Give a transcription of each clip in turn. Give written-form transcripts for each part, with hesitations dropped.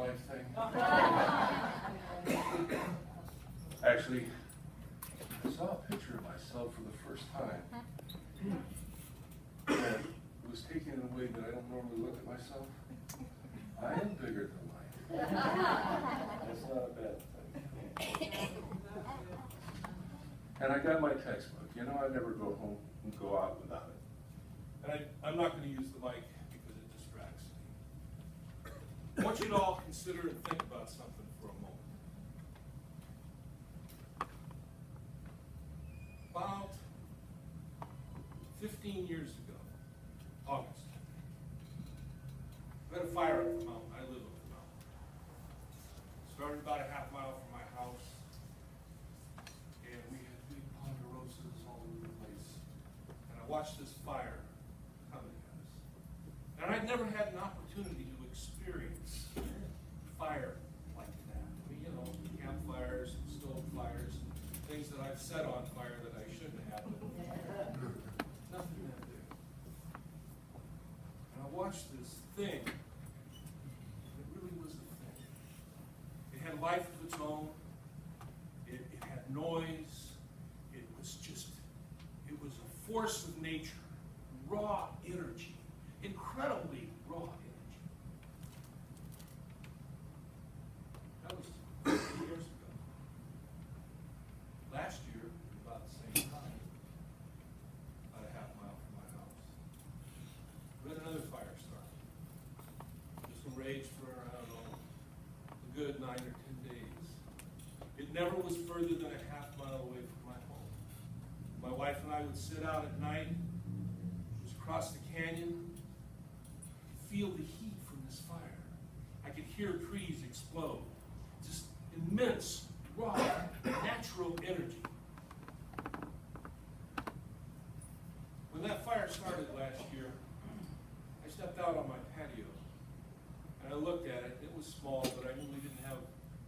life thing? Actually, I saw a picture of myself for the first time. And it was taken in a way that I don't normally look at myself. I am bigger than life. That's not a bad thing. And I got my textbook. You know, I never go home and go out without it. And I'm not going to use the mic because it distracts me. I want you to all consider and think about something for a moment. About 15 years ago, August, we had a fire up the mountain. I live up the mountain. Started about a half mile from my house, and we had big ponderosas all over the place. And I watched this fire coming at us. And I'd never had an opportunity to experience fire like that. I mean, you know, campfires and stove fires, and things that I've set on fire that I shouldn't have, but nothing that big. And I watched this thing. It really was a thing. It had life of its own. It had noise. It was a force of nature, raw energy, incredibly raw energy. That was 50 years ago. Last year, about the same time, about a half mile from my house, we had another fire start. This one raged for, I don't know, a good 9 or 10 days. It never was further than a half mile away from my home. My wife and I would sit out at night, just across the canyon, feel the heat from this fire. I could hear trees explode. Just immense, raw, natural energy. When that fire started last year, I stepped out on my patio and I looked at it. It was small, but I knew we didn't have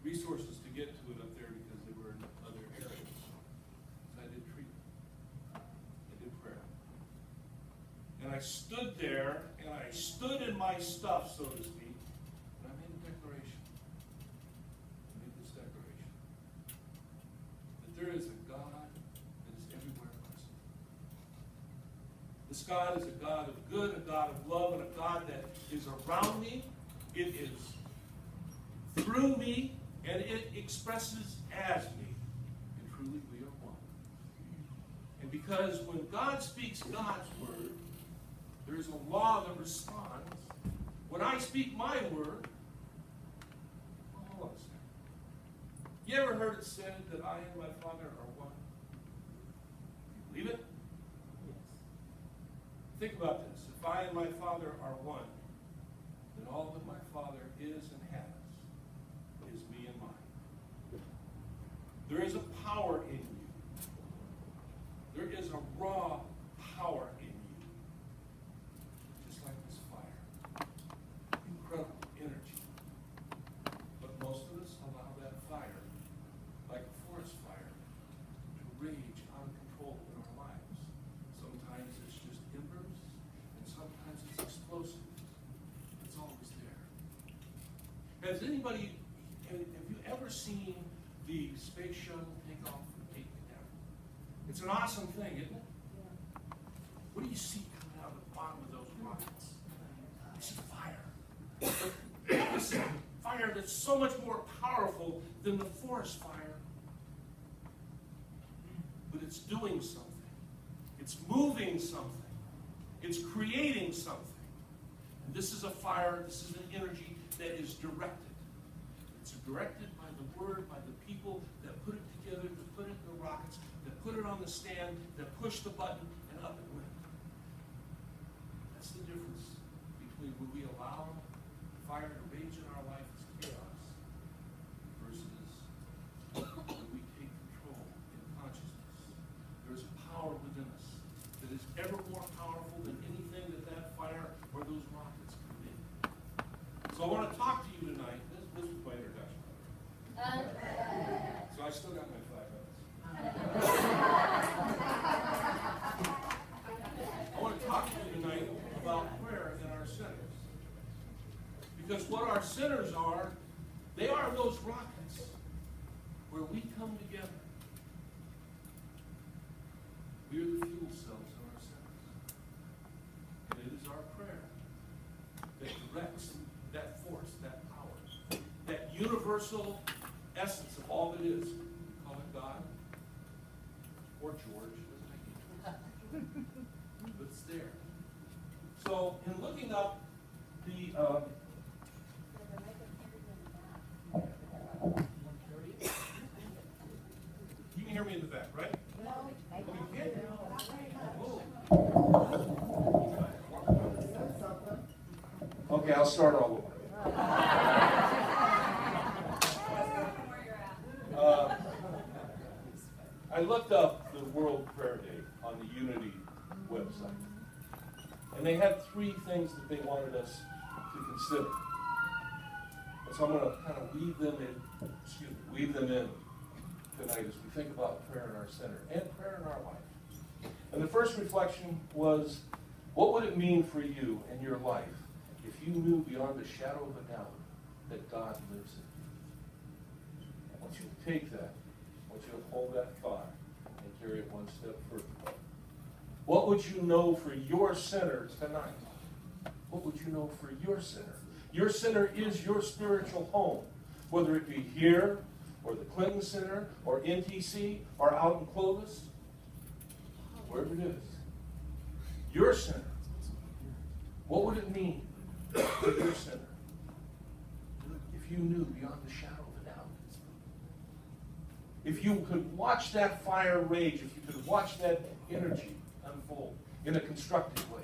resources to get to it up there because they were in other areas. So I did treatment. I did prayer. And I stood there, and I stood in my stuff, so to speak, and I made a declaration. I made this declaration. That there is a God that is everywhere present. This God is a God of good, a God of love, and a God that is around me. It is through me, and it expresses as me. And truly we are one. And because when God speaks God's word, there is a law that responds. When I speak my word, hold on a second. You ever heard it said that I and my Father are one? You believe it? Yes. Think about this. If I and my Father are one, then all that my Father is and has is me and mine. There is a power in you. There is a raw power in you. Just like this fire. Incredible energy. But most of us allow that fire, like a forest fire, to rage out of control in our lives. Sometimes it's just embers, and sometimes it's explosive. It's always there. Have you ever seen the space shuttle take off from Cape Canaveral? It's an awesome thing, isn't it? Yeah. What do you see coming out of the bottom of those rockets? You see fire. This is fire that's so much more powerful than the forest fire. But it's doing something. It's moving something. It's creating something. And this is a fire, this is an energy that is directed. It's directed by the word, by the people that put it together, that put it in the rockets, that put it on the stand, that push the button, and up it went. That's the difference between when we allow fire to rage in our life as chaos versus when we take control in consciousness. There is a power within us that is ever more powerful than anything that fire or those rockets can be. So I want to talk to you tonight. This was my introduction. So I still got my 5 minutes. I want to talk to you tonight about prayer in our centers. Because what our centers are those rockets where we come together. We are the fuel cells of our cells. And it is our prayer that directs that force, that power, that universal essence of all that is. We call it God or George, doesn't make any choice. But it's there. So in looking up the you can hear me in the back, right? Okay, I'll start all over. I looked up the World Prayer Day on the Unity website, and they had 3 things that they wanted us to consider. And so I'm going to kind of weave them in tonight as we think about prayer in our center and prayer in our life. And the first reflection was, what would it mean for you in your life if you knew beyond the shadow of a doubt that God lives in you? I want you to take that. I want you to hold that thought and carry it one step further. What would you know for your center tonight? What would you know for your center? Your center is your spiritual home, whether it be here, or the Clinton Center, or NTC, or out in Clovis, wherever it is. Your center. What would it mean for your center if you knew beyond the shadow of a doubt? If you could watch that fire rage, if you could watch that energy unfold in a constructive way,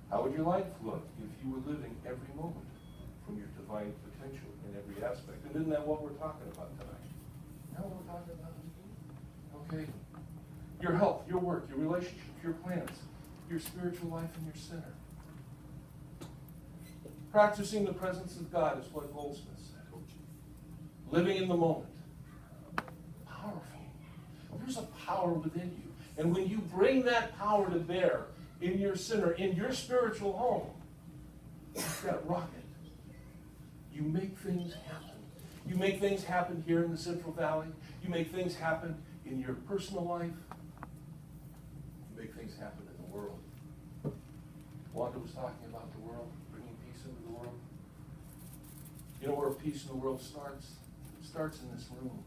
how would your life look if you were living every moment from your divine potential in every aspect? And isn't that what we're talking about tonight? Isn't that what we're talking about? Okay. Your health, your work, your relationships, your plans, your spiritual life, and your center. Practicing the presence of God is what Goldsmith said. Living in the moment. Powerful. There's a power within you. And when you bring that power to bear in your center, in your spiritual home, like that rocket, you make things happen. You make things happen here in the Central Valley. You make things happen in your personal life. You make things happen in the world. Wanda was talking about the world, bringing peace into the world. You know where peace in the world starts? It starts in this room.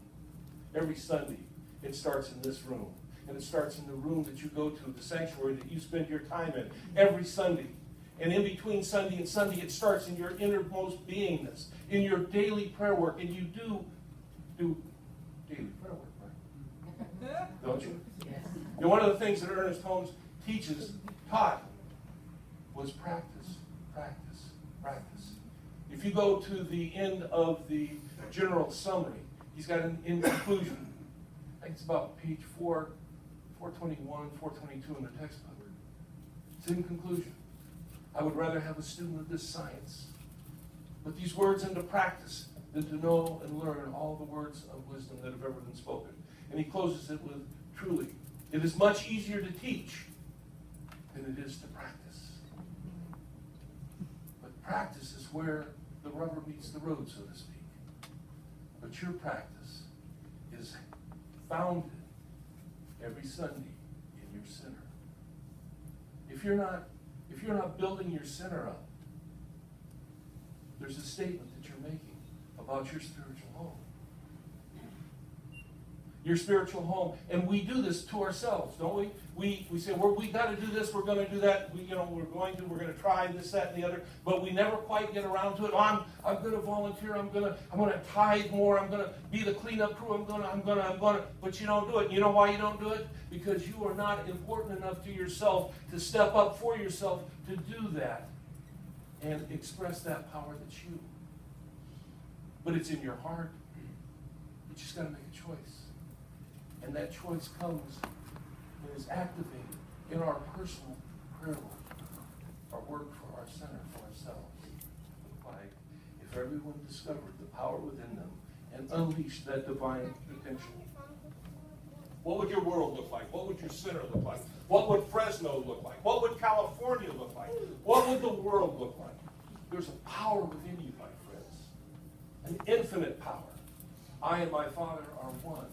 Every Sunday, it starts in this room. And it starts in the room that you go to, the sanctuary that you spend your time in every Sunday. And in between Sunday and Sunday, it starts in your innermost beingness, in your daily prayer work. And you do daily prayer work, right? Don't you? Yes. You know, one of the things that Ernest Holmes taught was practice, practice, practice. If you go to the end of the general summary, he's got an in conclusion. I think it's about page 421, 422 in the textbook. It's in conclusion. I would rather have a student of this science put these words into practice than to know and learn all the words of wisdom that have ever been spoken. And he closes it with, truly, it is much easier to teach than it is to practice. But practice is where the rubber meets the road, so to speak. But your practice is founded every Sunday in your center. If you're not building your center up, there's a statement that you're making about your spiritual home. Your spiritual home. And we do this to ourselves, don't we? We say, we got to do this, we're going to do that, we're going to try this, that, and the other, but we never quite get around to it. Oh, I'm going to volunteer, I'm going to tithe more, I'm going to be the cleanup crew, I'm going to, but you don't do it. You know why you don't do it? Because you are not important enough to yourself to step up for yourself to do that and express that power that's you. But it's in your heart. You just got to make a choice. And that choice comes and is activated in our personal prayer life, our work for our center, for ourselves. Like, if everyone discovered the power within them and unleashed that divine potential, what would your world look like? What would your center look like? What would Fresno look like? What would California look like? What would the world look like? There's a power within you, my friends. An infinite power. I and my Father are one.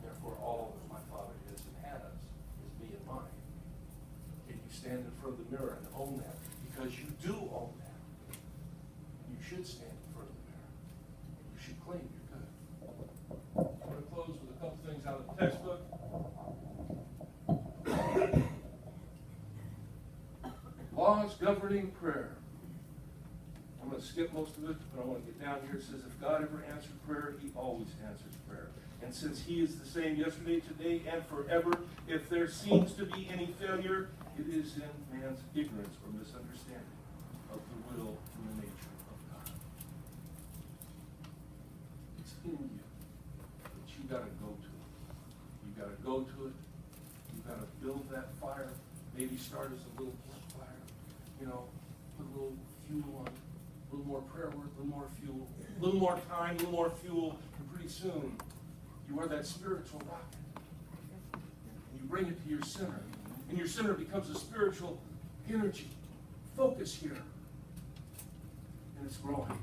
Therefore, all that my Father is and has is me and mine. Can you stand in front of the mirror and own that? Because you do own that. You should stand in front of the mirror. You should claim you're good. I'm going to close with a couple things out of the textbook. Laws governing prayer. I'm going to skip most of it, but I want to get down here. It says, if God ever answered prayer, he always answers prayer. And since he is the same yesterday, today, and forever, if there seems to be any failure, it is in man's ignorance or misunderstanding of the will and the nature of God. It's in you, but you got to go to it. You got to go to it. You got to build that fire. Maybe start as a little fire. You know, put a little fuel on it. A little more prayer work, a little more fuel, a little more time, a little more fuel, and pretty soon you are that spiritual rocket. And you bring it to your center, and your center becomes a spiritual energy. Focus here. And it's growing.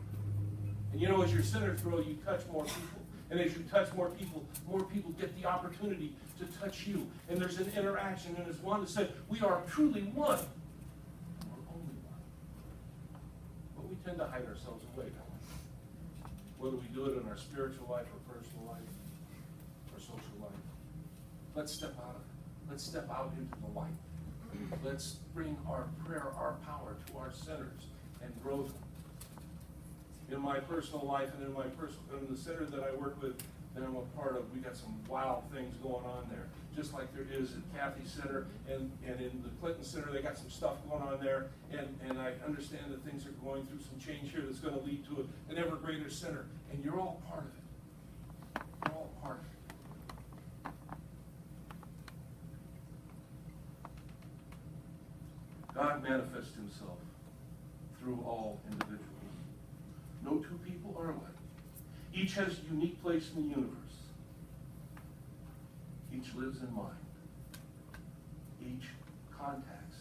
And you know, as your centers grow, you touch more people. And as you touch more people get the opportunity to touch you. And there's an interaction, and as Wanda said, we are truly one. We tend to hide ourselves away, don't we? Whether we do it in our spiritual life or personal life or social life. Let's step out of it. Let's step out into the light. Let's bring our prayer, our power to our centers and grow them. In my personal life and in the center that I work with, that I'm a part of, we got some wild things going on there. Just like there is at Kathy's Center and in the Clinton Center, they got some stuff going on there. And I understand that things are going through some change here that's going to lead to an ever greater center. And you're all part of it. You're all part of it. God manifests himself through all individuals. No two people are alike. Each has a unique place in the universe. Each lives in mind. Each contacts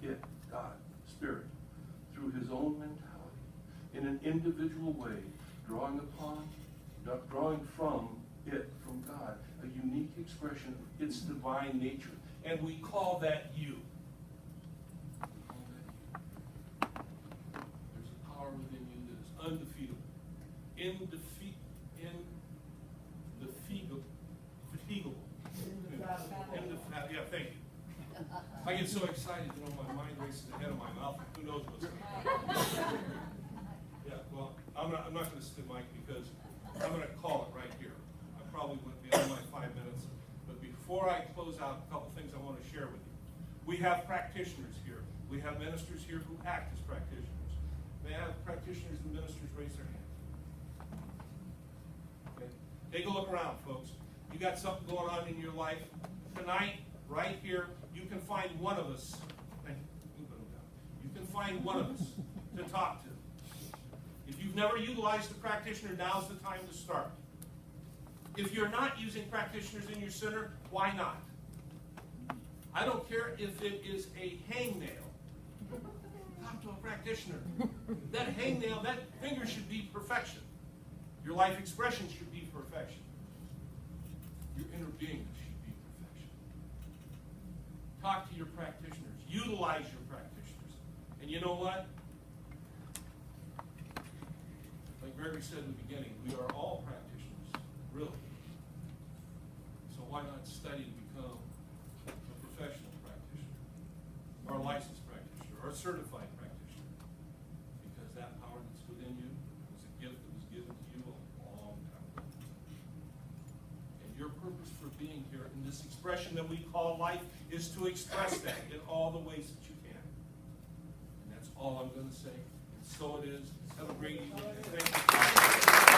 it, God, Spirit, through his own mentality, in an individual way, drawing from it, from God, a unique expression of its divine nature. And we call that you. There's a power within you that is undefeatable. Yeah, thank you. I get so excited, you know, my mind races ahead of my mouth. Who knows what's going on? Yeah, well, I'm not going to stick Mike because I'm going to call it right here. I probably went beyond my 5 minutes, but before I close out, a couple things I want to share with you. We have practitioners here. We have ministers here who act as practitioners. May I have practitioners and ministers raise their hands? Okay. Take a look around, folks. You got something going on in your life tonight, right here. You can find one of us. You can find one of us to talk to. If you've never utilized a practitioner, now's the time to start. If you're not using practitioners in your center, why not? I don't care if it is a hangnail. Talk to a practitioner. That hangnail, that finger should be perfection. Your life expression should be perfection. Your inner being should be perfection. Talk to your practitioners. Utilize your practitioners. And you know what? Like Gregory said in the beginning, we are all practitioners, really. So why not study to become a professional practitioner, or a licensed practitioner, or a certified practitioner? Because that power that's within you was a gift that was given to you a long time ago. And your purpose for being here in this expression that we call life is to express that in all the ways that you can. And that's all I'm going to say. And so it is. Have a great evening. Thank you.